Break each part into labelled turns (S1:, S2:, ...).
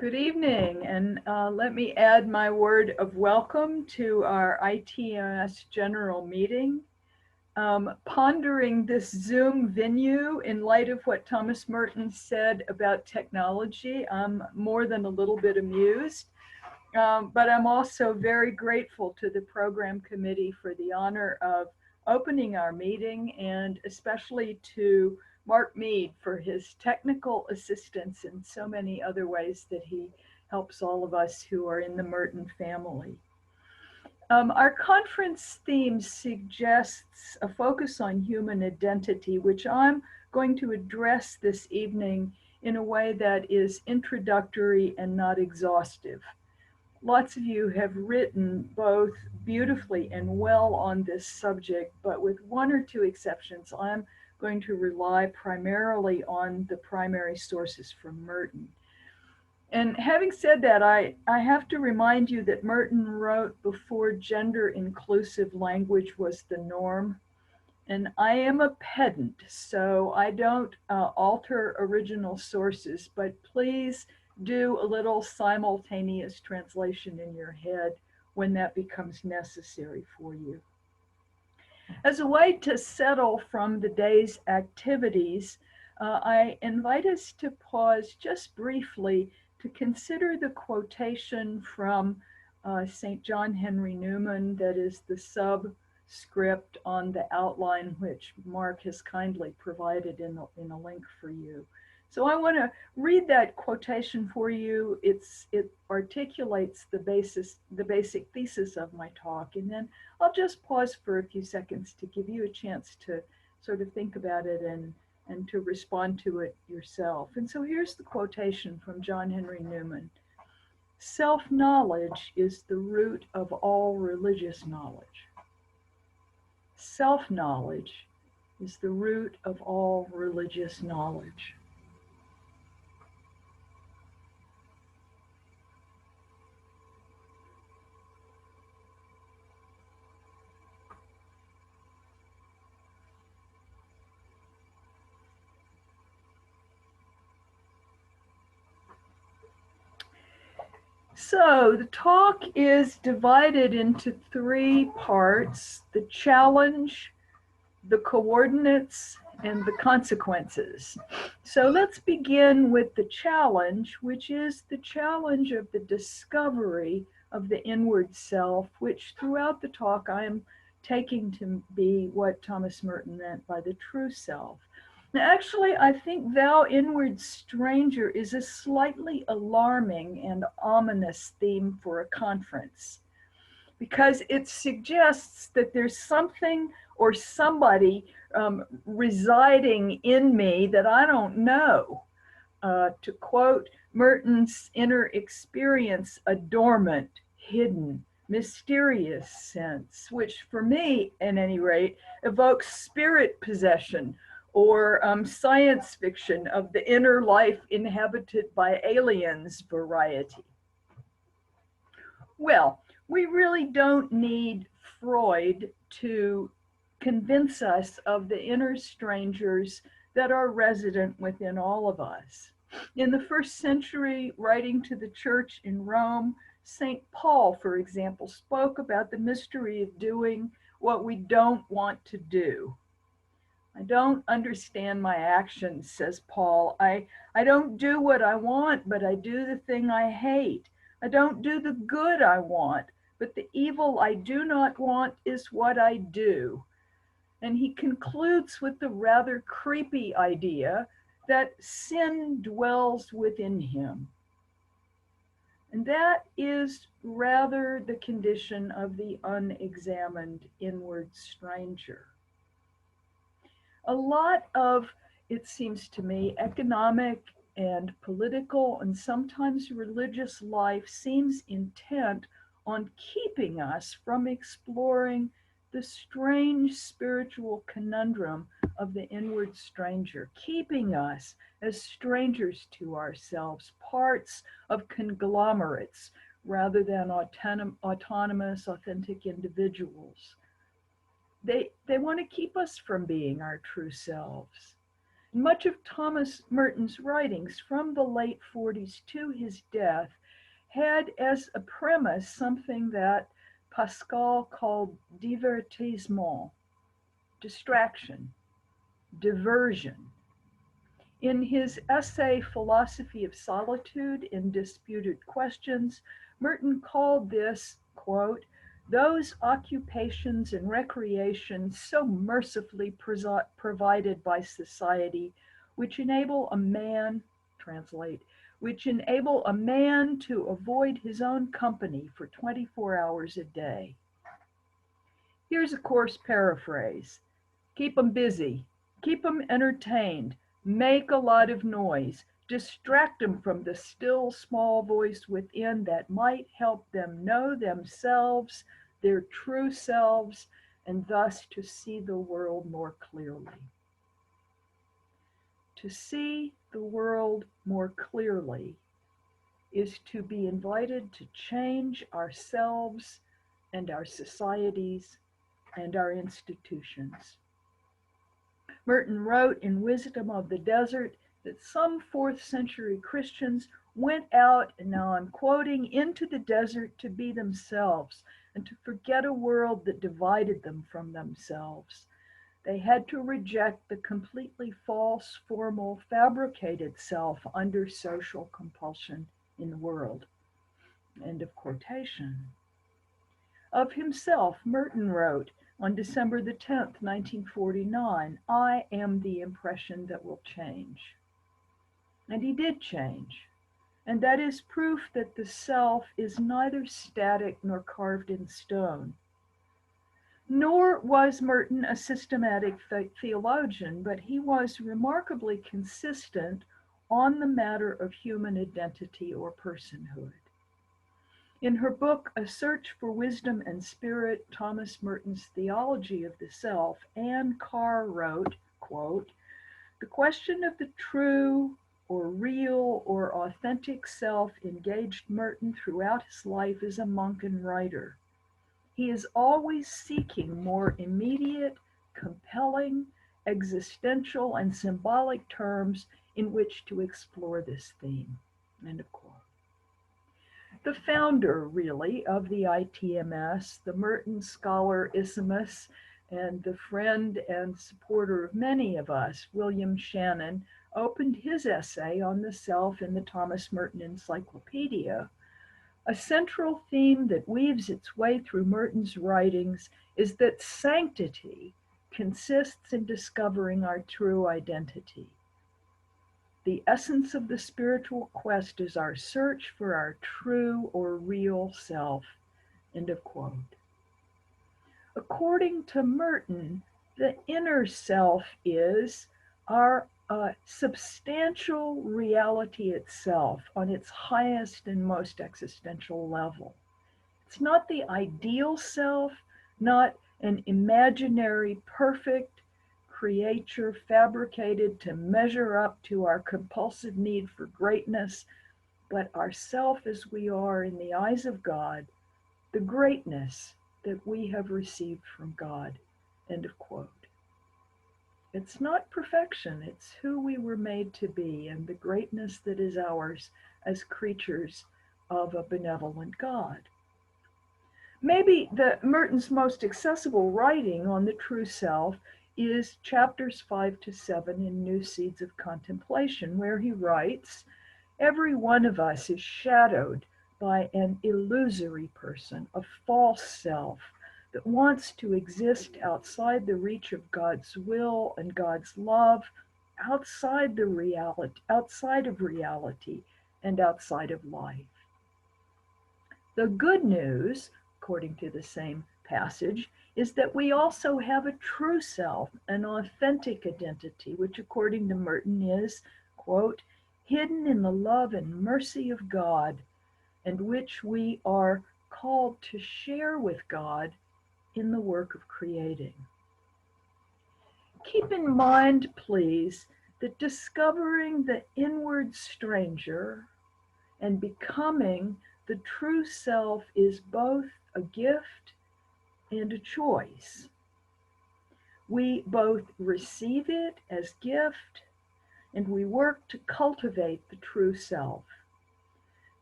S1: Good evening, and let me add my word of welcome to our ITMS general meeting. Pondering this Zoom venue in light of what Thomas Merton said about technology, I'm more than a little bit amused, but I'm also very grateful to the program committee for the honor of opening our meeting, and especially to Mark Mead for his technical assistance in so many other ways that he helps all of us who are in the Merton family. Our conference theme suggests a focus on human identity, which I'm going to address this evening in a way that is introductory and not exhaustive. Lots of you have written both beautifully and well on this subject, but with one or two exceptions, I'm going to rely primarily on the primary sources from Merton. And having said that, I have to remind you that Merton wrote before gender-inclusive language was the norm. And I am a pedant, so I don't alter original sources, but please do a little simultaneous translation in your head when that becomes necessary for you. As a way to settle from the day's activities, I invite us to pause just briefly to consider the quotation from St. John Henry Newman that is the subscript on the outline which Mark has kindly provided in a link for you. So I want to read that quotation for you. It articulates the basic thesis of my talk, and then I'll just pause for a few seconds to give you a chance to sort of think about it and to respond to it yourself. And so here's the quotation from John Henry Newman. Self-knowledge is the root of all religious knowledge. Self-knowledge is the root of all religious knowledge. So the talk is divided into three parts: the challenge, the coordinates, and the consequences. So let's begin with the challenge, which is the challenge of the discovery of the inward self, which throughout the talk I am taking to be what Thomas Merton meant by the true self. Now, actually, I think "Thou Inward Stranger" is a slightly alarming and ominous theme for a conference, because it suggests that there's something or somebody residing in me that I don't know. To quote Merton's inner experience, a dormant, hidden, mysterious sense, which for me, at any rate, evokes spirit possession or science fiction of the inner life inhabited by aliens variety. Well, we really don't need Freud to convince us of the inner strangers that are resident within all of us. In the first century, writing to the church in Rome, St. Paul, for example, spoke about the mystery of doing what we don't want to do. I don't understand my actions, says Paul. I don't do what I want, but I do the thing I hate. I don't do the good I want, but the evil I do not want is what I do. And he concludes with the rather creepy idea that sin dwells within him. And that is rather the condition of the unexamined inward stranger. A lot of, it seems to me, economic and political and sometimes religious life seems intent on keeping us from exploring the strange spiritual conundrum of the inward stranger, keeping us as strangers to ourselves, parts of conglomerates rather than autonomous, authentic individuals. They want to keep us from being our true selves. Much of Thomas Merton's writings from the late 40s to his death had as a premise something that Pascal called divertissement, distraction, diversion. In his essay, Philosophy of Solitude in Disputed Questions, Merton called this, quote, those occupations and recreations so mercifully provided by society, which enable a man, translate, which enable a man to avoid his own company for 24 hours a day. Here's a coarse paraphrase. Keep them busy, keep them entertained, make a lot of noise, distract them from the still small voice within that might help them know themselves, their true selves, and thus to see the world more clearly. To see the world more clearly is to be invited to change ourselves and our societies and our institutions. Merton wrote in Wisdom of the Desert that some 4th century Christians went out, and now I'm quoting, into the desert to be themselves and to forget a world that divided them from themselves. They had to reject the completely false, formal, fabricated self under social compulsion in the world. End of quotation. Of himself, Merton wrote on December the 10th, 1949, I am the impression that will change. And he did change. And that is proof that the self is neither static nor carved in stone. Nor was Merton a systematic theologian, but he was remarkably consistent on the matter of human identity or personhood. In her book, A Search for Wisdom and Spirit, Thomas Merton's Theology of the Self, Anne Carr wrote, quote, the question of the true or real or authentic self engaged Merton throughout his life as a monk and writer. He is always seeking more immediate, compelling, existential, and symbolic terms in which to explore this theme. End of quote. The founder, really, of the ITMS, the Merton scholar Isimus, and the friend and supporter of many of us, William Shannon, opened his essay on the self in the Thomas Merton Encyclopedia. A central theme that weaves its way through Merton's writings is that sanctity consists in discovering our true identity. The essence of the spiritual quest is our search for our true or real self. End of quote. According to Merton, the inner self is our substantial reality itself on its highest and most existential level. It's not the ideal self, not an imaginary, perfect creature fabricated to measure up to our compulsive need for greatness, but ourself as we are in the eyes of God, the greatness that we have received from God. End of quote. It's not perfection, it's who we were made to be and the greatness that is ours as creatures of a benevolent God. Maybe Merton's most accessible writing on the true self is chapters 5 to 7 in New Seeds of Contemplation, where he writes, every one of us is shadowed by an illusory person, a false self, that wants to exist outside the reach of God's will and God's love, outside of reality and outside of life. The good news, according to the same passage, is that we also have a true self, an authentic identity, which according to Merton is, quote, hidden in the love and mercy of God, and which we are called to share with God in the work of creating. Keep in mind, please, that discovering the inward stranger and becoming the true self is both a gift and a choice. We both receive it as gift and we work to cultivate the true self.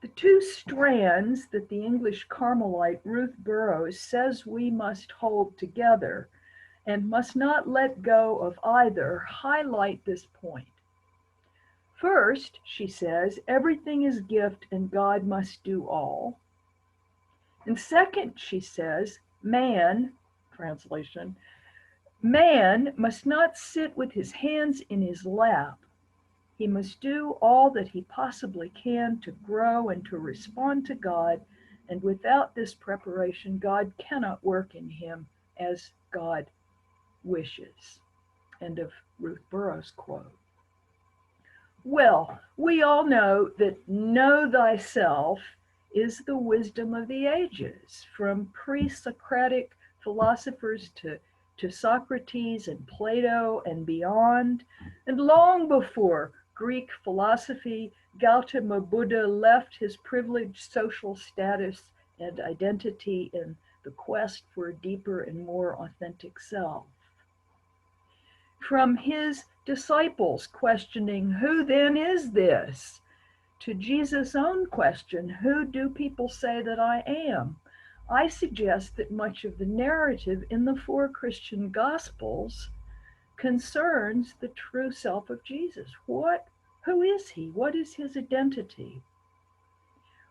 S1: The two strands that the English Carmelite Ruth Burroughs says we must hold together and must not let go of either highlight this point. First, she says, everything is gift and God must do all. And second, she says, man, translation, man must not sit with his hands in his lap. He must do all that he possibly can to grow and to respond to God, and without this preparation, God cannot work in him as God wishes. End of Ruth Burroughs' quote. Well, we all know that know thyself is the wisdom of the ages, from pre-Socratic philosophers to Socrates and Plato and beyond, and long before Greek philosophy, Gautama Buddha left his privileged social status and identity in the quest for a deeper and more authentic self. From his disciples questioning, who then is this? To Jesus' own question, who do people say that I am? I suggest that much of the narrative in the four Christian Gospels concerns the true self of Jesus. Who is he? What is his identity?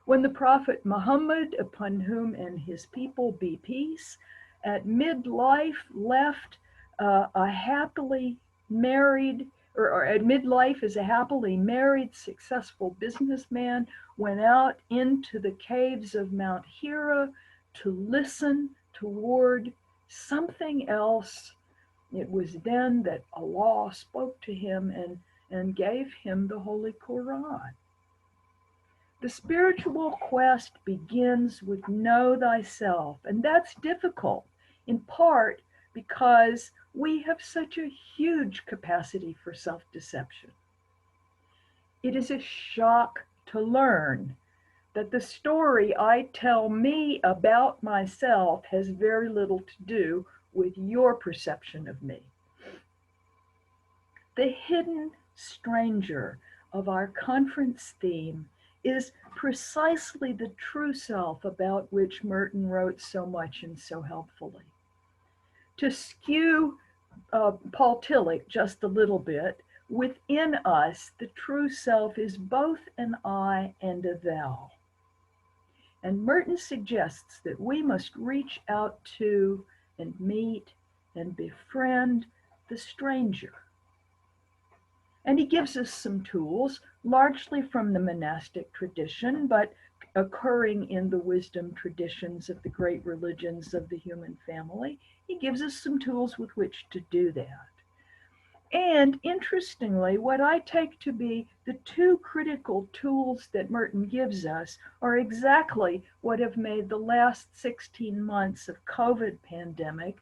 S1: When the prophet Muhammad, upon whom and his people be peace, at midlife left a happily married, or at midlife as a happily married, successful businessman, went out into the caves of Mount Hira to listen toward something else. It was then that Allah spoke to him and gave him the Holy Quran. The spiritual quest begins with know thyself, and that's difficult, in part because we have such a huge capacity for self-deception. It is a shock to learn that the story I tell me about myself has very little to do with your perception of me. The hidden stranger of our conference theme is precisely the true self about which Merton wrote so much and so helpfully. To skew Paul Tillich just a little bit, within us, the true self is both an I and a thou. And Merton suggests that we must reach out to and meet and befriend the stranger. And he gives us some tools, largely from the monastic tradition, but occurring in the wisdom traditions of the great religions of the human family. He gives us some tools with which to do that. And interestingly, what I take to be the two critical tools that Merton gives us are exactly what have made the last 16 months of COVID pandemic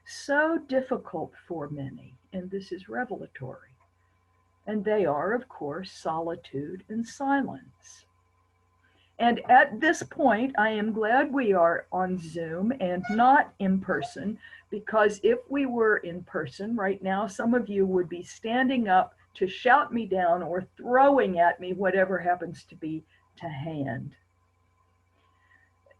S1: so difficult for many, and this is revelatory. And they are, of course, solitude and silence. And at this point, I am glad we are on Zoom and not in person, because if we were in person right now, some of you would be standing up to shout me down or throwing at me whatever happens to be to hand.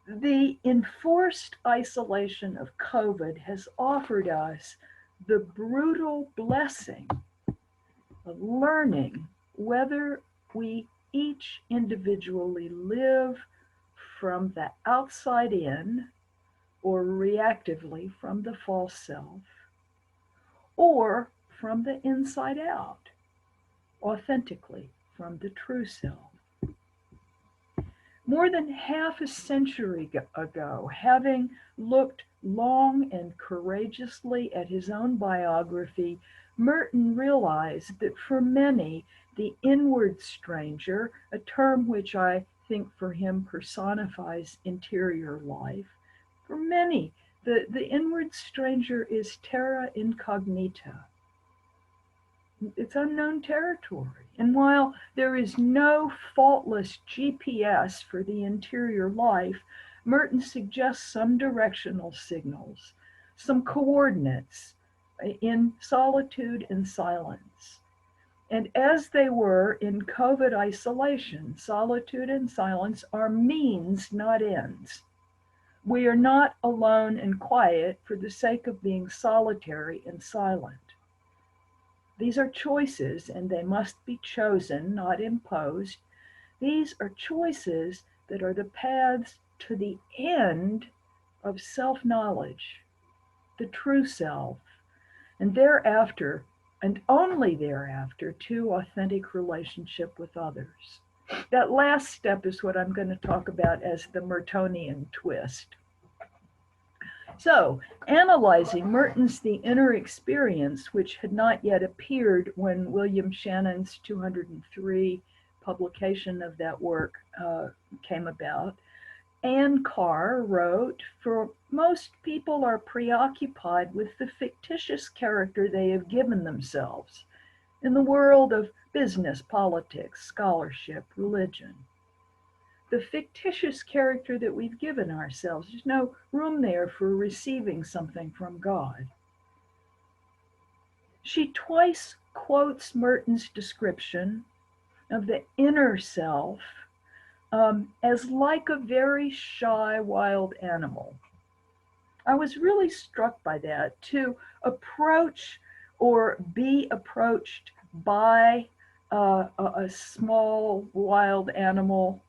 S1: The enforced isolation of COVID has offered us the brutal blessing of learning whether we each individually live from the outside in, or reactively from the false self, or from the inside out, authentically from the true self. More than half a century ago, having looked long and courageously at his own biography, Merton realized that for many, the inward stranger, a term which I think for him personifies interior life, for many, the inward stranger is terra incognita. It's unknown territory. And while there is no faultless GPS for the interior life, Merton suggests some directional signals, some coordinates in solitude and silence. And as they were in COVID isolation, solitude and silence are means, not ends. We are not alone and quiet for the sake of being solitary and silent. These are choices, and they must be chosen, not imposed. These are choices that are the paths to the end of self-knowledge, the true self, and thereafter, and only thereafter, to authentic relationship with others. That last step is what I'm going to talk about as the Mertonian twist. So, analyzing Merton's The Inner Experience, which had not yet appeared when William Shannon's 203 publication of that work came about, Anne Carr wrote, "For most people are preoccupied with the fictitious character they have given themselves in the world of business, politics, scholarship, religion. The fictitious character that we've given ourselves. There's no room there for receiving something from God." She twice quotes Merton's description of the inner self as like a very shy wild animal. I was really struck by that. To approach or be approached by a small wild animal,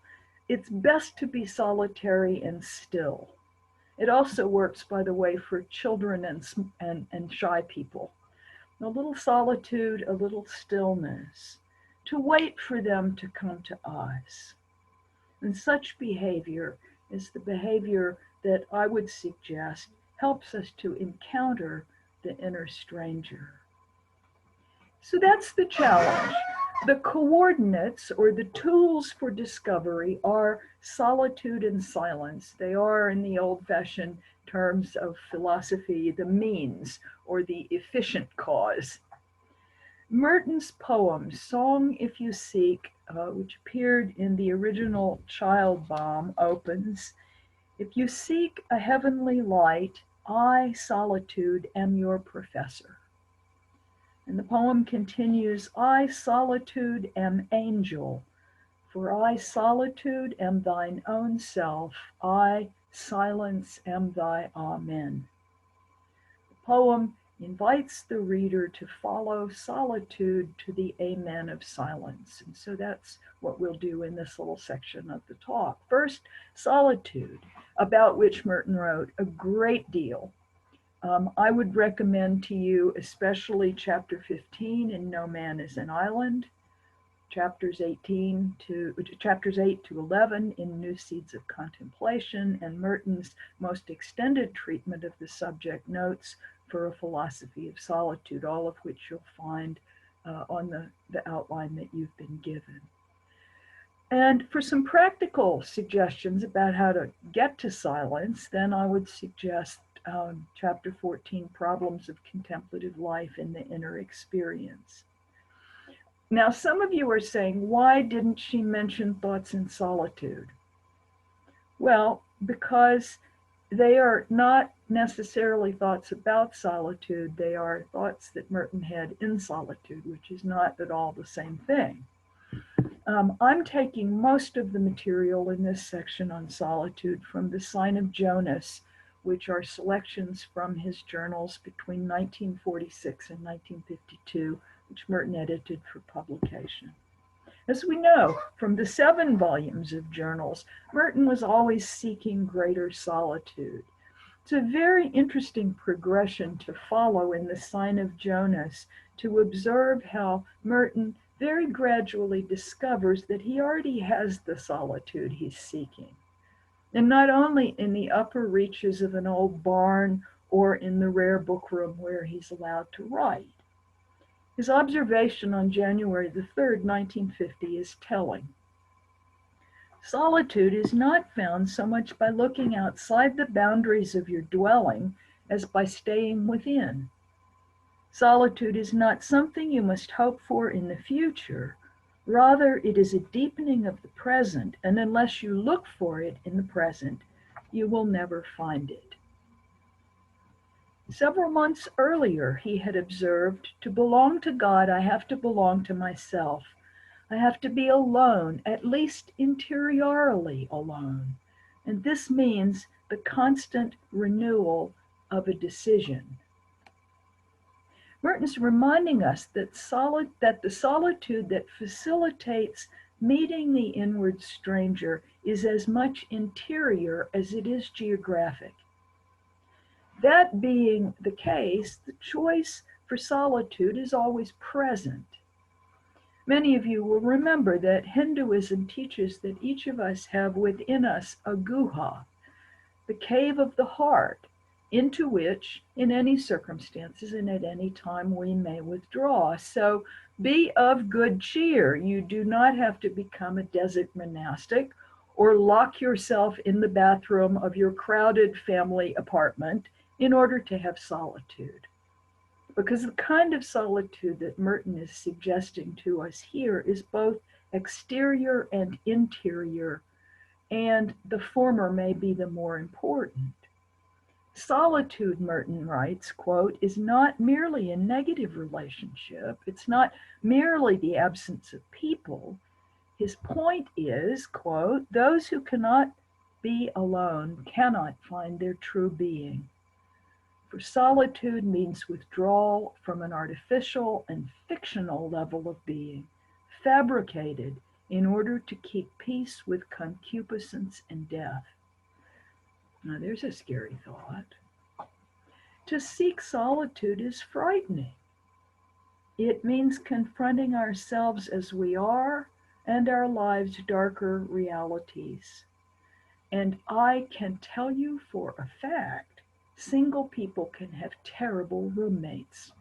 S1: it's best to be solitary and still. It also works, by the way, for children and shy people. A little solitude, a little stillness, to wait for them to come to us. And such behavior is the behavior that I would suggest helps us to encounter the inner stranger. So that's the challenge. The coordinates or the tools for discovery are solitude and silence. They are, in the old-fashioned terms of philosophy, the means or the efficient cause. Merton's poem, Song If You Seek, which appeared in the original Child Bomb, opens, "If you seek a heavenly light, I, solitude, am your professor." And the poem continues, "I, solitude, am angel, for I, solitude, am thine own self. I, silence, am thy amen." The poem invites the reader to follow solitude to the amen of silence. And so that's what we'll do in this little section of the talk. First, solitude, about which Merton wrote a great deal. I would recommend to you especially chapter 15 in No Man is an Island, chapters 8 to 11 in New Seeds of Contemplation, and Merton's most extended treatment of the subject, Notes for a Philosophy of Solitude, all of which you'll find on the outline that you've been given. And for some practical suggestions about how to get to silence, then I would suggest chapter 14, Problems of Contemplative Life in the Inner Experience. Now, some of you are saying, why didn't she mention thoughts in solitude? Well, because they are not necessarily thoughts about solitude. They are thoughts that Merton had in solitude, which is not at all the same thing. I'm taking most of the material in this section on solitude from the Sign of Jonas, which are selections from his journals between 1946 and 1952, which Merton edited for publication. As we know from the 7 volumes of journals, Merton was always seeking greater solitude. It's a very interesting progression to follow in the Sign of Jonas, to observe how Merton very gradually discovers that he already has the solitude he's seeking. And not only in the upper reaches of an old barn or in the rare book room where he's allowed to write. His observation on January the 3rd, 1950 is telling. Solitude is not found so much by looking outside the boundaries of your dwelling as by staying within. Solitude is not something you must hope for in the future. Rather, it is a deepening of the present, and unless you look for it in the present, you will never find it. Several months earlier, he had observed, to belong to God, I have to belong to myself. I have to be alone, at least interiorly alone. And this means the constant renewal of a decision. Merton's reminding us that the solitude that facilitates meeting the inward stranger is as much interior as it is geographic. That being the case, the choice for solitude is always present. Many of you will remember that Hinduism teaches that each of us have within us a guha, the cave of the heart, into which, in any circumstances and at any time, we may withdraw. So be of good cheer. You do not have to become a desert monastic or lock yourself in the bathroom of your crowded family apartment in order to have solitude. Because the kind of solitude that Merton is suggesting to us here is both exterior and interior, and the former may be the more important. Solitude, Merton writes, quote, is not merely a negative relationship. It's not merely the absence of people. His point is, quote, those who cannot be alone cannot find their true being. For solitude means withdrawal from an artificial and fictional level of being, fabricated in order to keep peace with concupiscence and death. Now there's a scary thought. To seek solitude is frightening. It means confronting ourselves as we are and our lives' darker realities. And I can tell you for a fact, single people can have terrible roommates.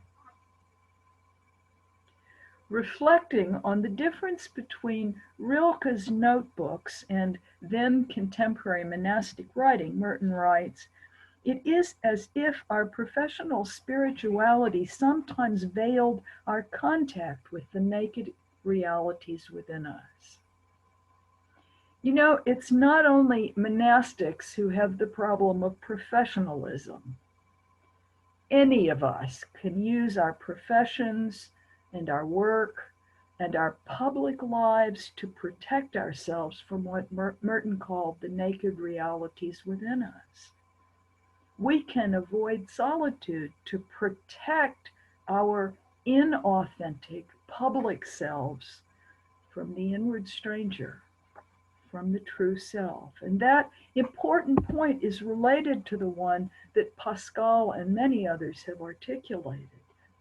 S1: Reflecting on the difference between Rilke's notebooks and then contemporary monastic writing, Merton writes, it is as if our professional spirituality sometimes veiled our contact with the naked realities within us. You know, it's not only monastics who have the problem of professionalism. Any of us can use our professions and our work and our public lives to protect ourselves from what Merton called the naked realities within us. We can avoid solitude to protect our inauthentic public selves from the inward stranger, from the true self. And that important point is related to the one that Pascal and many others have articulated.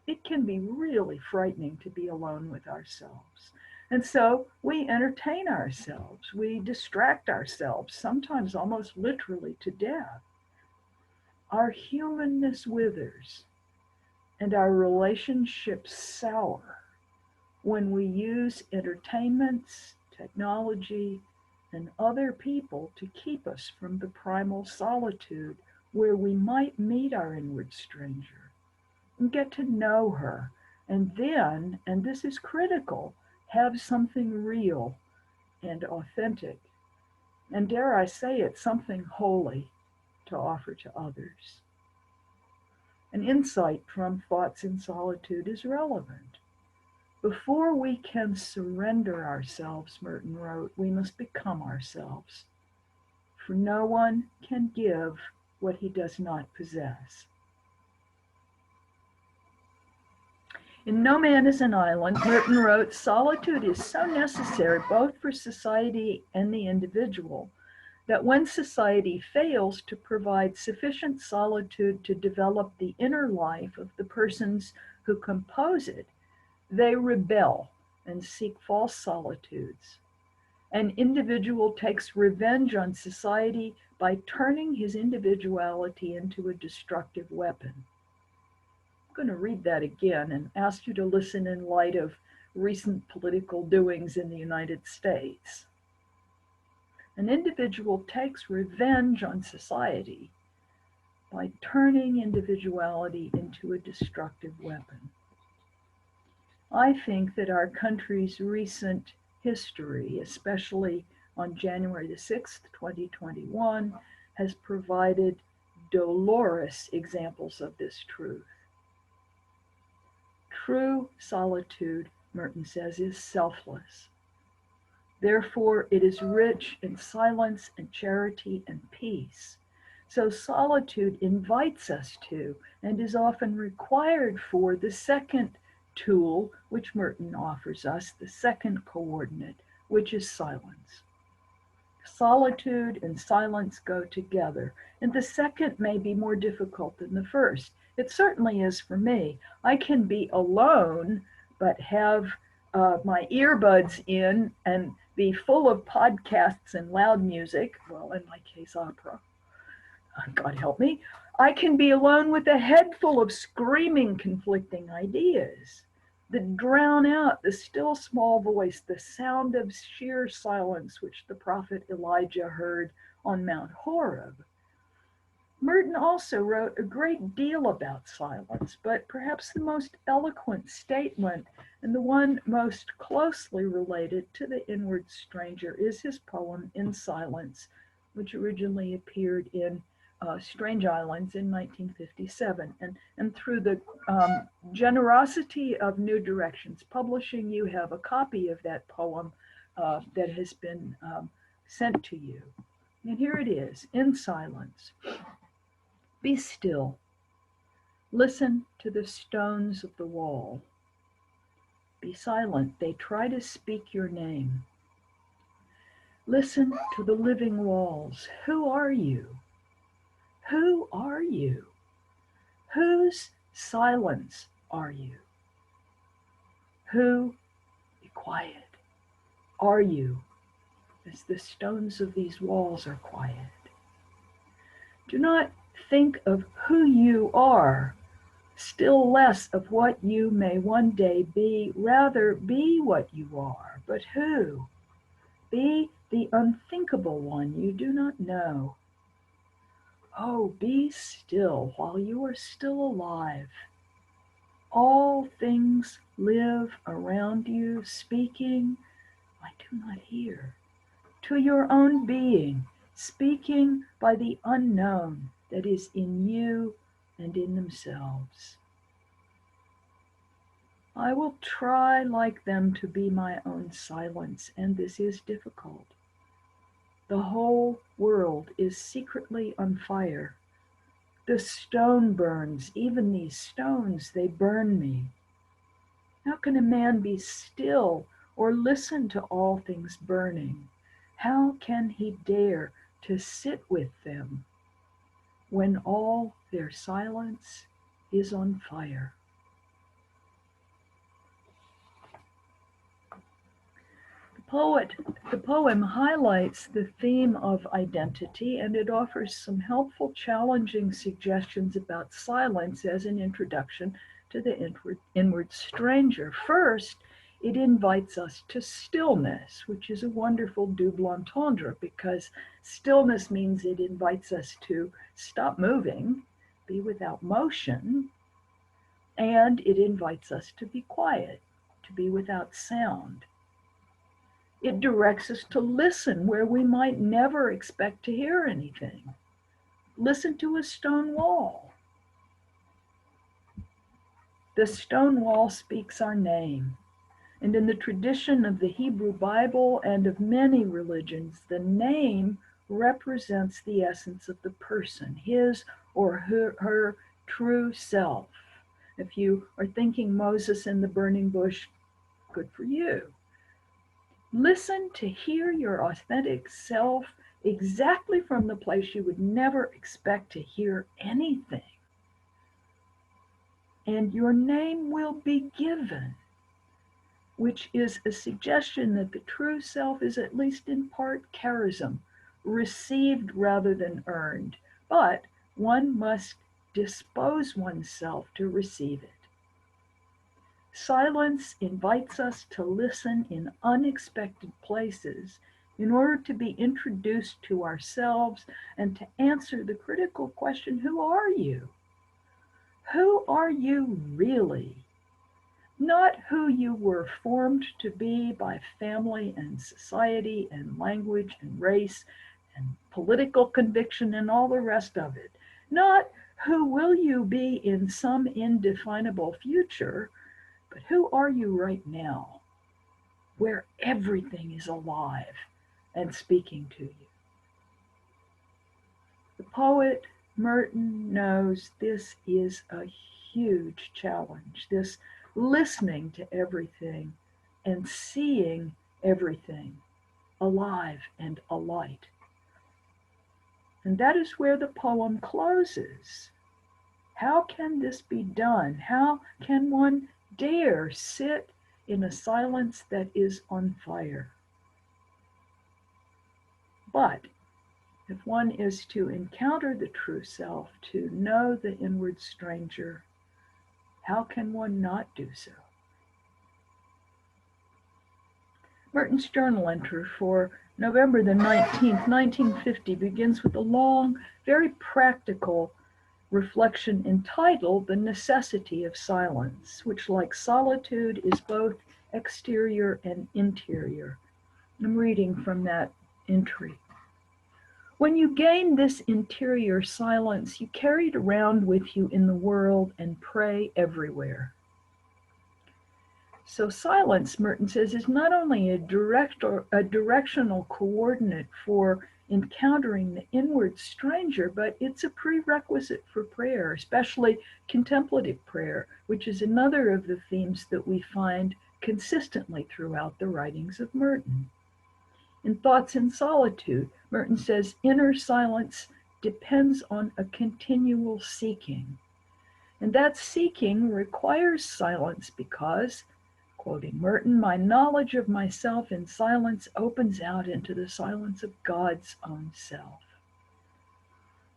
S1: It can be really frightening to be alone with ourselves. And so we entertain ourselves, we distract ourselves, sometimes almost literally to death. Our humanness withers and our relationships sour when we use entertainments, technology, and other people to keep us from the primal solitude where we might meet our inward stranger and get to know her, and then, and this is critical, have something real and authentic, and dare I say it, something holy to offer to others. An insight from Thoughts in Solitude is relevant. Before we can surrender ourselves, Merton wrote, we must become ourselves. For no one can give what he does not possess. In No Man is an Island, Merton wrote, solitude is so necessary both for society and the individual that when society fails to provide sufficient solitude to develop the inner life of the persons who compose it, they rebel and seek false solitudes. An individual takes revenge on society by turning his individuality into a destructive weapon. I'm going to read that again and ask you to listen in light of recent political doings in the United States. An individual takes revenge on society by turning individuality into a destructive weapon. I think that our country's recent history, especially on January the 6th, 2021, has provided dolorous examples of this truth. True solitude, Merton says, is selfless. Therefore, it is rich in silence and charity and peace. So solitude invites us to, and is often required for, the second tool which Merton offers us, the second coordinate, which is silence. Solitude and silence go together, and the second may be more difficult than the first. It certainly is for me. I can be alone, but have my earbuds in and be full of podcasts and loud music, well, in my case, opera. God help me. I can be alone with a head full of screaming, conflicting ideas that drown out the still small voice, the sound of sheer silence which the prophet Elijah heard on Mount Horeb. Merton also wrote a great deal about silence, but perhaps the most eloquent statement and the one most closely related to the inward stranger is his poem In Silence, which originally appeared in Strange Islands in 1957. And through the generosity of New Directions Publishing, you have a copy of that poem that has been sent to you. And here it is, In Silence. Be still. Listen to the stones of the wall. Be silent. They try to speak your name. Listen to the living walls. Who are you? Who are you? Whose silence are you? Who, be quiet, are you as the stones of these walls are quiet? Do not think of who you are, still less of what you may one day be. Rather, be what you are. But who? Be the unthinkable one you do not know. Oh, be still while you are still alive. All things live around you, speaking, I do not hear, to your own being, speaking by the unknown that is in you and in themselves. I will try like them to be my own silence, and this is difficult. The whole world is secretly on fire. The stone burns, even these stones, they burn me. How can a man be still or listen to all things burning? How can he dare to sit with them when all their silence is on fire? The poem highlights the theme of identity, and it offers some helpful, challenging suggestions about silence as an introduction to the inward stranger. First, it invites us to stillness, which is a wonderful double entendre, because stillness means it invites us to stop moving, be without motion, and it invites us to be quiet, to be without sound. It directs us to listen where we might never expect to hear anything. Listen to a stone wall. The stone wall speaks our name. And in the tradition of the Hebrew Bible and of many religions, the name represents the essence of the person, his or her true self. If you are thinking Moses in the burning bush, good for you. Listen to hear your authentic self exactly from the place you would never expect to hear anything. And your name will be given, which is a suggestion that the true self is at least in part charism, received rather than earned, but one must dispose oneself to receive it. Silence invites us to listen in unexpected places in order to be introduced to ourselves and to answer the critical question, who are you? Who are you really? Not who you were formed to be by family and society and language and race and political conviction and all the rest of it. Not who will you be in some indefinable future, but who are you right now, where everything is alive and speaking to you. The poet Merton knows this is a huge challenge, this listening to everything and seeing everything alive and alight. And that is where the poem closes. How can this be done? How can one dare sit in a silence that is on fire? But if one is to encounter the true self, to know the inward stranger, how can one not do so? Merton's journal entry for November the 19th, 1950 begins with a long, very practical reflection entitled The Necessity of Silence, which, like solitude, is both exterior and interior. I'm reading from that entry. When you gain this interior silence, you carry it around with you in the world and pray everywhere. So silence, Merton says, is not only a directional coordinate for encountering the inward stranger, but it's a prerequisite for prayer, especially contemplative prayer, which is another of the themes that we find consistently throughout the writings of Merton. In Thoughts in Solitude, Merton says, inner silence depends on a continual seeking. And that seeking requires silence because, quoting Merton, my knowledge of myself in silence opens out into the silence of God's own self.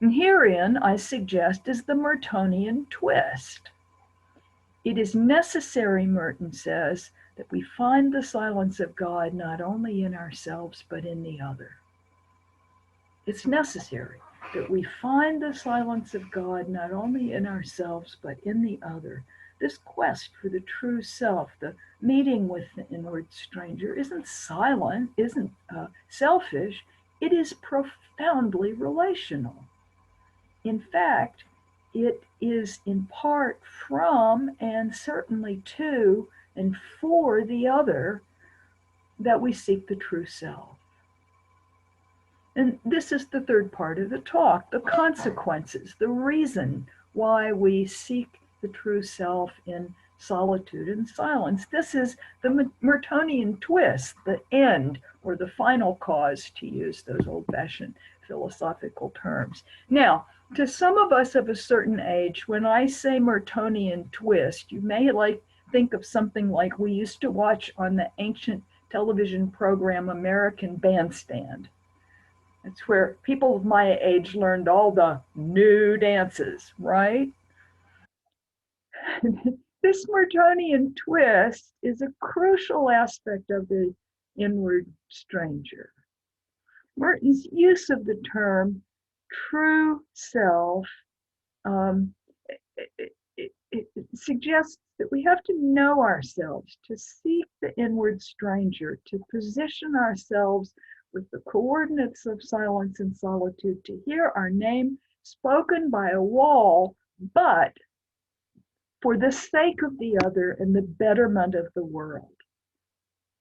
S1: And herein, I suggest, is the Mertonian twist. It is necessary, Merton says, that we find the silence of God not only in ourselves, but in the other. It's necessary that we find the silence of God not only in ourselves, but in the other. This quest for the true self, the meeting with the inward stranger, isn't silent, isn't selfish. It is profoundly relational. In fact, it is in part from and certainly to and for the other that we seek the true self. And this is the third part of the talk, the consequences, the reason why we seek the true self in solitude and silence. This is the Mertonian twist, the end or the final cause, to use those old-fashioned philosophical terms. Now, to some of us of a certain age, when I say Mertonian twist, you may think of something like we used to watch on the ancient television program American Bandstand. It's where people of my age learned all the new dances, right? This Mertonian twist is a crucial aspect of the inward stranger. Merton's use of the term true self it suggests that we have to know ourselves, to seek the inward stranger, to position ourselves with the coordinates of silence and solitude, to hear our name spoken by a wall, but for the sake of the other and the betterment of the world.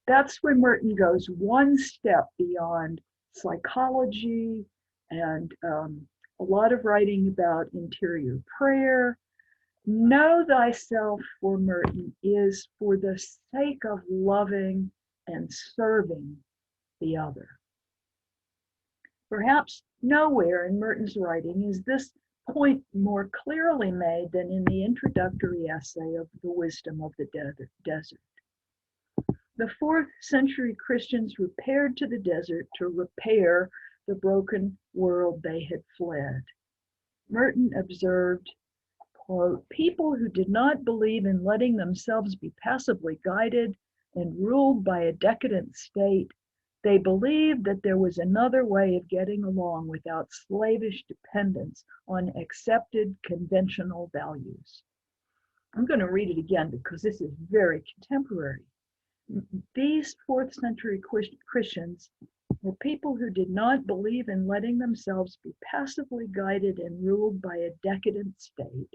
S1: That's when Merton goes one step beyond psychology and a lot of writing about interior prayer. Know thyself, for Merton, is for the sake of loving and serving the other. Perhaps nowhere in Merton's writing is this point more clearly made than in the introductory essay of The Wisdom of the Desert. The 4th century Christians repaired to the desert to repair the broken world they had fled. Merton observed, quote, people who did not believe in letting themselves be passively guided and ruled by a decadent state, they believed that there was another way of getting along without slavish dependence on accepted conventional values. I'm going to read it again because this is very contemporary. These 4th century Christians were people who did not believe in letting themselves be passively guided and ruled by a decadent state,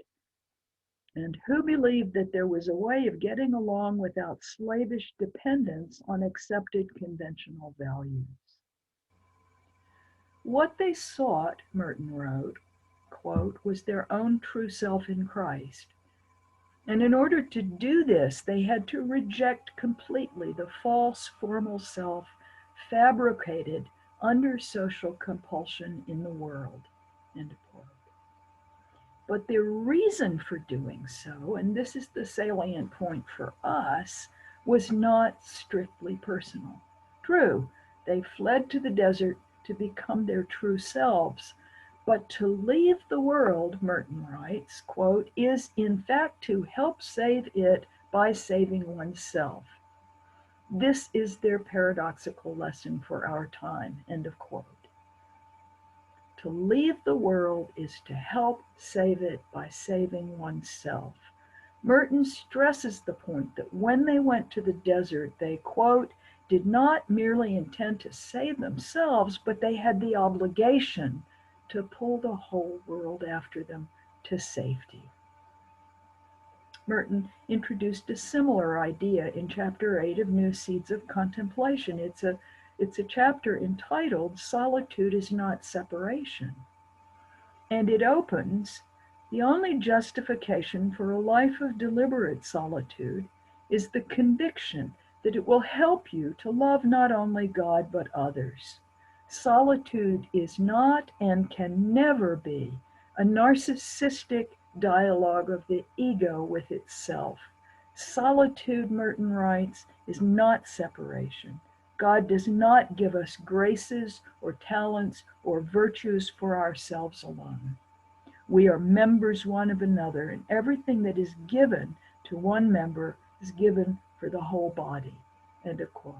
S1: and who believed that there was a way of getting along without slavish dependence on accepted conventional values. What they sought, Merton wrote, quote, was their own true self in Christ. And in order to do this, they had to reject completely the false formal self fabricated under social compulsion in the world, end quote. But their reason for doing so, and this is the salient point for us, was not strictly personal. True, they fled to the desert to become their true selves, but to leave the world, Merton writes, quote, is in fact to help save it by saving oneself. This is their paradoxical lesson for our time, end of quote. To leave the world is to help save it by saving oneself. Merton stresses the point that when they went to the desert, they, quote, did not merely intend to save themselves, but they had the obligation to pull the whole world after them to safety. Merton introduced a similar idea in chapter 8 of New Seeds of Contemplation. It's a chapter entitled Solitude is Not Separation. And it opens, the only justification for a life of deliberate solitude is the conviction that it will help you to love not only God but others. Solitude is not and can never be a narcissistic dialogue of the ego with itself. Solitude, Merton writes, is not separation. God does not give us graces or talents or virtues for ourselves alone. We are members one of another, and everything that is given to one member is given for the whole body. End of quote.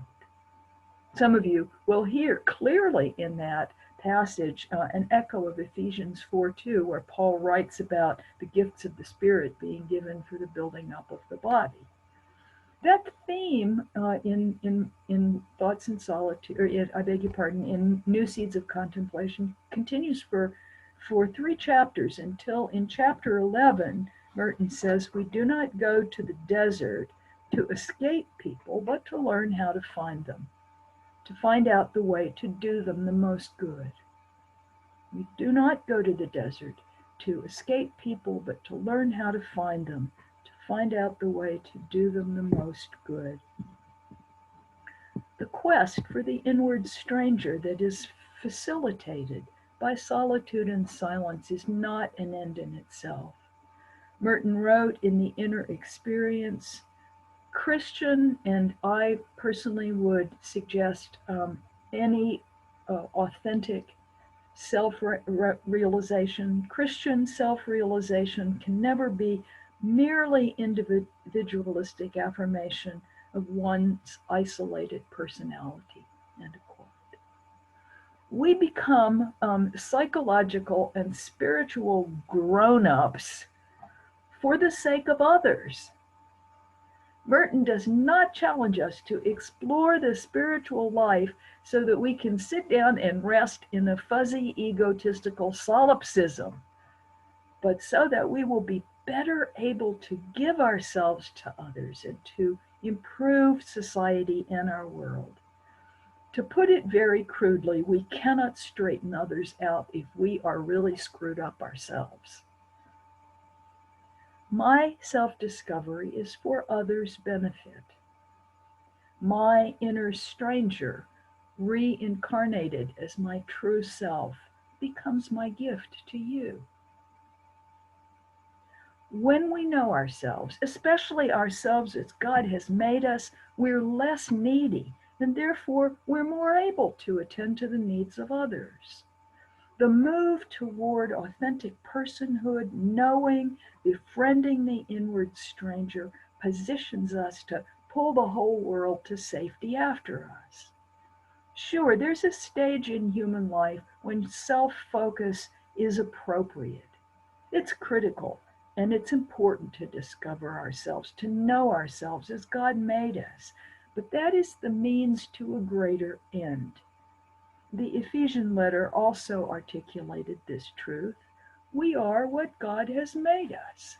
S1: Some of you will hear clearly in that passage an echo of Ephesians 4:2, where Paul writes about the gifts of the Spirit being given for the building up of the body. That theme in Thoughts in Solitude, or in New Seeds of Contemplation, continues for 3 chapters until in chapter 11, Merton says, we do not go to the desert to escape people, but to learn how to find them, to find out the way to do them the most good. We do not go to the desert to escape people, but to learn how to find them, to find out the way to do them the most good. The quest for the inward stranger that is facilitated by solitude and silence is not an end in itself. Merton wrote in The Inner Experience, Christian, and I personally would suggest any authentic self-realization, Christian self-realization can never be merely individualistic affirmation of one's isolated personality, end quote. We become psychological and spiritual grown-ups for the sake of others. Merton does not challenge us to explore the spiritual life so that we can sit down and rest in a fuzzy, egotistical solipsism, but so that we will be better able to give ourselves to others and to improve society and our world. To put it very crudely, we cannot straighten others out if we are really screwed up ourselves. My self-discovery is for others' benefit. My inner stranger, reincarnated as my true self, becomes my gift to you. When we know ourselves, especially ourselves as God has made us, we're less needy, and therefore we're more able to attend to the needs of others. The move toward authentic personhood, knowing, befriending the inward stranger, positions us to pull the whole world to safety after us. Sure, there's a stage in human life when self-focus is appropriate. It's critical, and it's important to discover ourselves, to know ourselves as God made us. But that is the means to a greater end. The Ephesian letter also articulated this truth. We are what God has made us.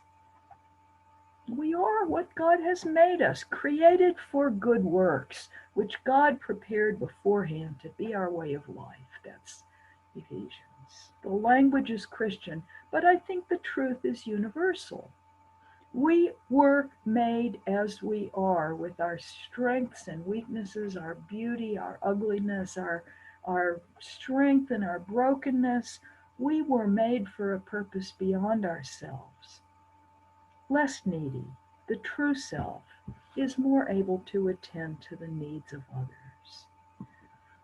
S1: We are what God has made us, created for good works, which God prepared beforehand to be our way of life. That's Ephesians. The language is Christian, but I think the truth is universal. We were made as we are, with our strengths and weaknesses, our beauty, our ugliness, our strength and our brokenness. We were made for a purpose beyond ourselves. Less needy, the true self, is more able to attend to the needs of others.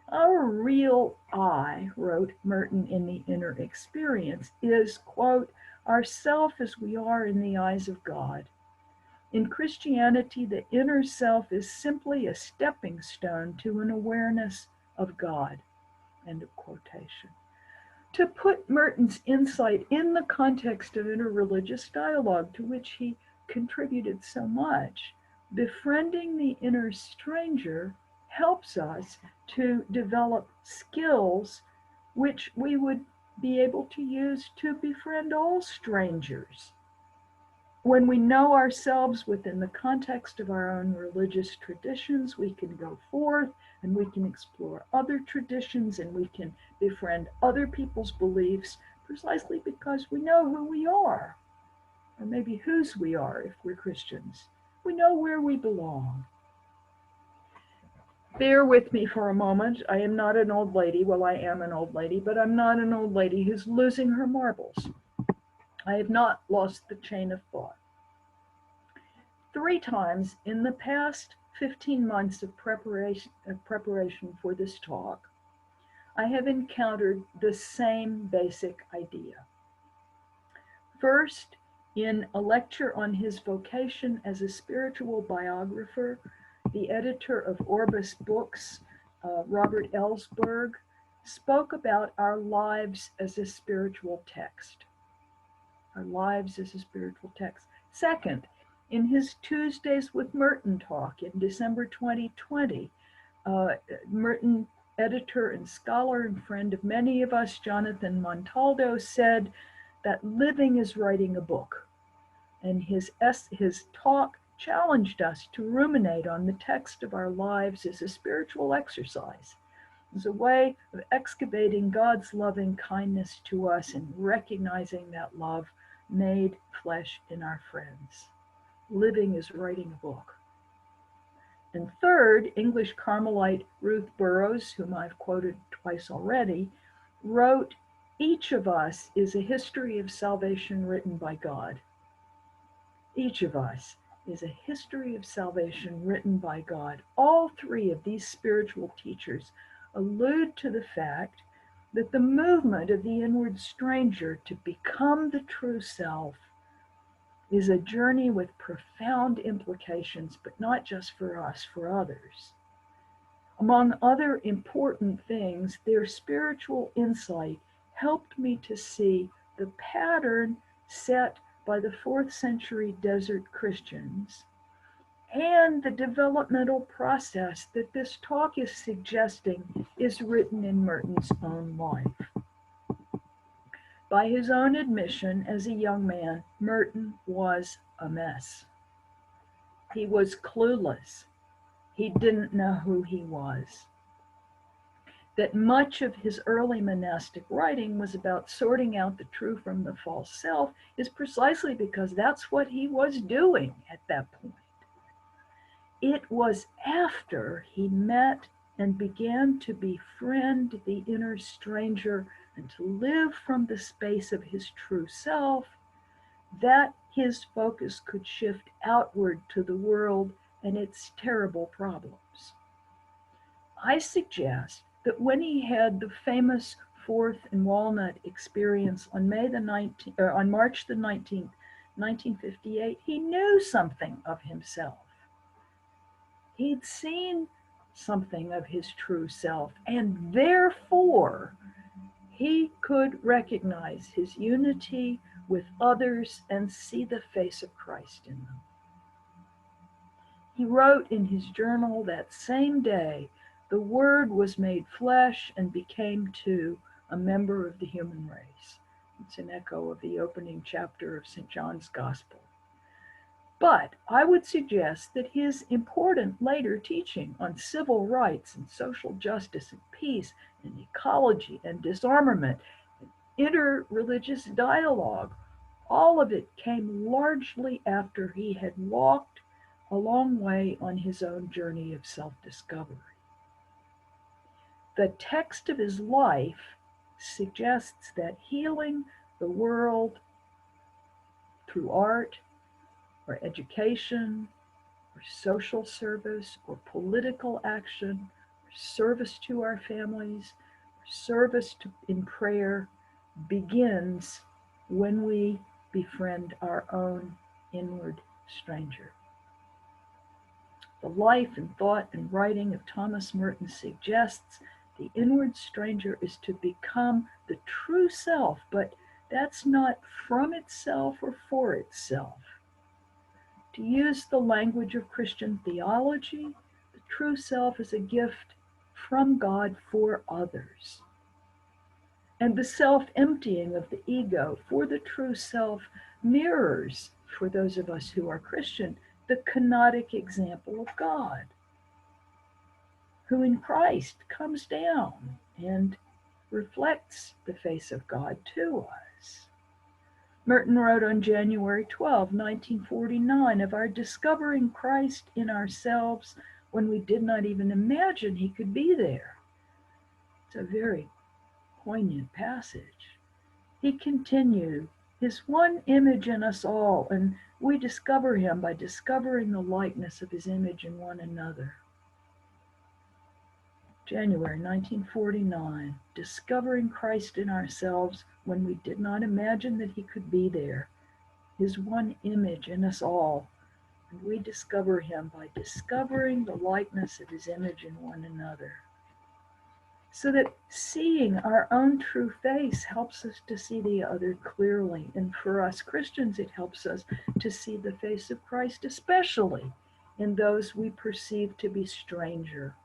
S1: Our real I, wrote Merton in The Inner Experience, is, quote, ourself as we are in the eyes of God. In Christianity, the inner self is simply a stepping stone to an awareness of God, end of quotation. To put Merton's insight in the context of interreligious dialogue, to which he contributed so much, befriending the inner stranger helps us to develop skills which we would be able to use to befriend all strangers. When we know ourselves within the context of our own religious traditions, we can go forth and we can explore other traditions and we can befriend other people's beliefs precisely because we know who we are, or maybe whose we are if we're Christians. We know where we belong. Bear with me for a moment. I am not an old lady. Well, I am an old lady, but I'm not an old lady who's losing her marbles. I have not lost the chain of thought. 3 times in the past 15 months of preparation for this talk, I have encountered the same basic idea. First, in a lecture on his vocation as a spiritual biographer, the editor of Orbis Books, Robert Ellsberg, spoke about our lives as a spiritual text. Our lives as a spiritual text. Second, in his Tuesdays with Merton talk in December 2020, Merton editor and scholar and friend of many of us, Jonathan Montaldo, said that living is writing a book. And his talk challenged us to ruminate on the text of our lives as a spiritual exercise, as a way of excavating God's loving kindness to us and recognizing that love made flesh in our friends. Living is writing a book. And third, English Carmelite Ruth Burroughs, whom I've quoted twice already, wrote, each of us is a history of salvation written by God. Each of us is a history of salvation written by God. All 3 of these spiritual teachers allude to the fact that the movement of the inward stranger to become the true self is a journey with profound implications, but not just for us, for others. Among other important things, their spiritual insight helped me to see the pattern set by the 4th century desert Christians and the developmental process that this talk is suggesting is written in Merton's own life. By his own admission, as a young man, Merton was a mess. He was clueless. He didn't know who he was. That much of his early monastic writing was about sorting out the true from the false self is precisely because that's what he was doing at that point. It was after he met and began to befriend the inner stranger and to live from the space of his true self that his focus could shift outward to the world and its terrible problems. I suggest that when he had the famous 4th and Walnut experience on March the 19th, 1958, he knew something of himself. He'd seen something of his true self, and therefore he could recognize his unity with others and see the face of Christ in them. He wrote in his journal that same day, The Word was made flesh and became too a member of the human race. It's an echo of the opening chapter of St. John's Gospel. But I would suggest that his important later teaching on civil rights and social justice and peace and ecology and disarmament and interreligious dialogue, all of it came largely after he had walked a long way on his own journey of self-discovery. The text of his life suggests that healing the world through art or education or social service or political action or service to our families or service in prayer begins when we befriend our own inward stranger. The life and thought and writing of Thomas Merton suggests the inward stranger is to become the true self, but that's not from itself or for itself. To use the language of Christian theology, the true self is a gift from God for others. And the self-emptying of the ego for the true self mirrors, for those of us who are Christian, the kenotic example of God, who in Christ comes down and reflects the face of God to us. Merton wrote on January 12, 1949, of our discovering Christ in ourselves when we did not even imagine he could be there. It's a very poignant passage. He continued, his one image in us all, and we discover him by discovering the likeness of his image in one another. January 1949, discovering Christ in ourselves when we did not imagine that he could be there, his one image in us all, and we discover him by discovering the likeness of his image in one another. So that seeing our own true face helps us to see the other clearly, and for us Christians it helps us to see the face of Christ, especially in those we perceive to be stranger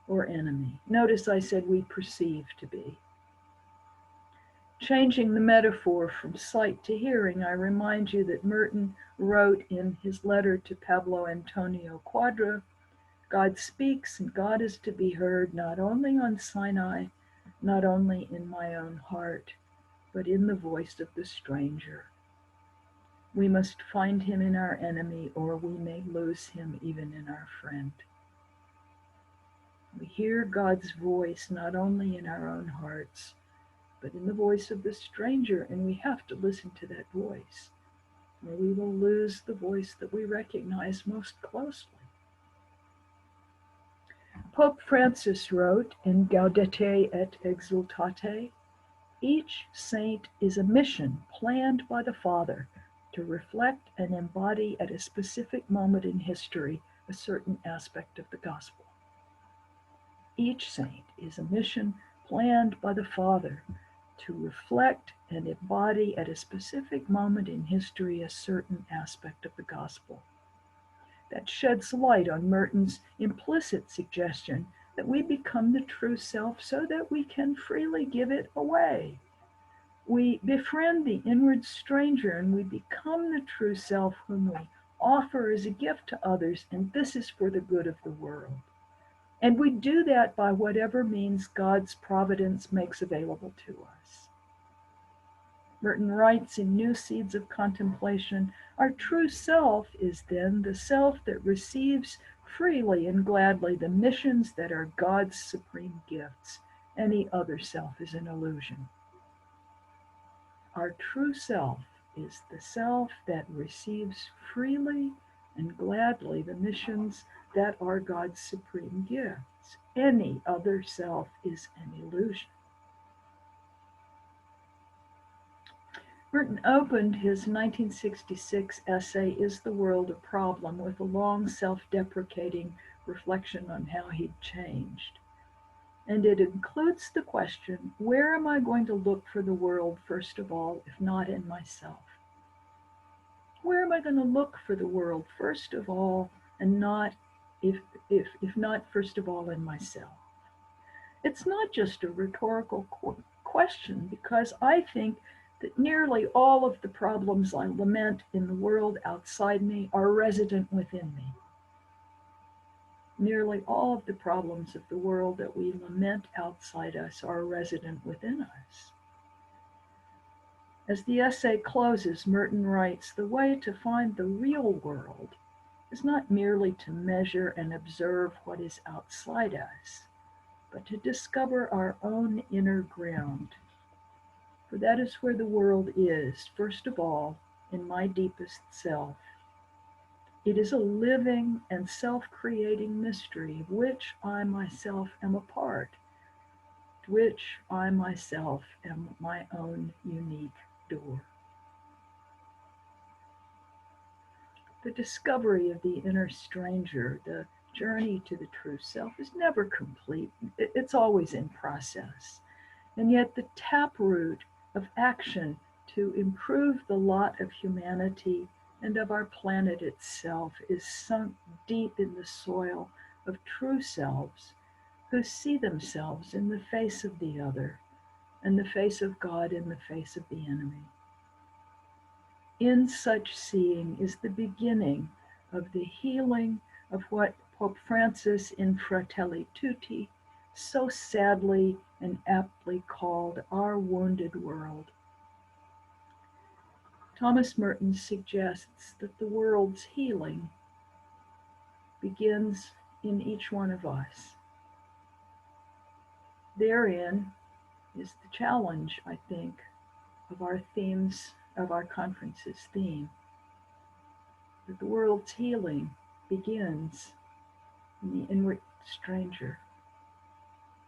S1: or enemy. Notice I said we perceive to be. Changing the metaphor from sight to hearing, I remind you that Merton wrote in his letter to Pablo Antonio Quadra, God speaks and God is to be heard not only on Sinai, not only in my own heart, but in the voice of the stranger. We must find him in our enemy, or we may lose him even in our friend. We hear God's voice not only in our own hearts, but in the voice of the stranger, and we have to listen to that voice, or we will lose the voice that we recognize most closely. Pope Francis wrote in Gaudete et Exsultate, each saint is a mission planned by the Father to reflect and embody at a specific moment in history a certain aspect of the gospel. Each saint is a mission planned by the Father to reflect and embody at a specific moment in history a certain aspect of the gospel. That sheds light on Merton's implicit suggestion that we become the true self so that we can freely give it away. We befriend the inward stranger and we become the true self whom we offer as a gift to others, and this is for the good of the world. And we do that by whatever means God's providence makes available to us. Merton writes in New Seeds of Contemplation, our true self is then the self that receives freely and gladly the missions that are God's supreme gifts. Any other self is an illusion. Our true self is the self that receives freely and gladly the missions that are God's supreme gifts. Any other self is an illusion. Merton opened his 1966 essay, Is the World a Problem?, with a long self-deprecating reflection on how he'd changed. And it includes the question, where am I going to look for the world, first of all, if not in myself? Where am I going to look for the world, first of all, and not, if not first of all, in myself? It's not just a rhetorical question, because I think that nearly all of the problems I lament in the world outside me are resident within me. Nearly all of the problems of the world that we lament outside us are resident within us. As the essay closes, Merton writes, "The way to find the real world is not merely to measure and observe what is outside us, but to discover our own inner ground. For that is where the world is, first of all, in my deepest self. It is a living and self-creating mystery of which I myself am a part, to which I myself am my own unique door." The discovery of the inner stranger, the journey to the true self, is never complete. It's always in process. And yet the taproot of action to improve the lot of humanity and of our planet itself is sunk deep in the soil of true selves who see themselves in the face of the other, in the face of God, in the face of the enemy. In such seeing is the beginning of the healing of what Pope Francis in Fratelli Tutti so sadly and aptly called our wounded world. Thomas Merton suggests that the world's healing begins in each one of us. Therein is the challenge, I think, of our themes, of our conference's theme, that the world's healing begins in the inward stranger.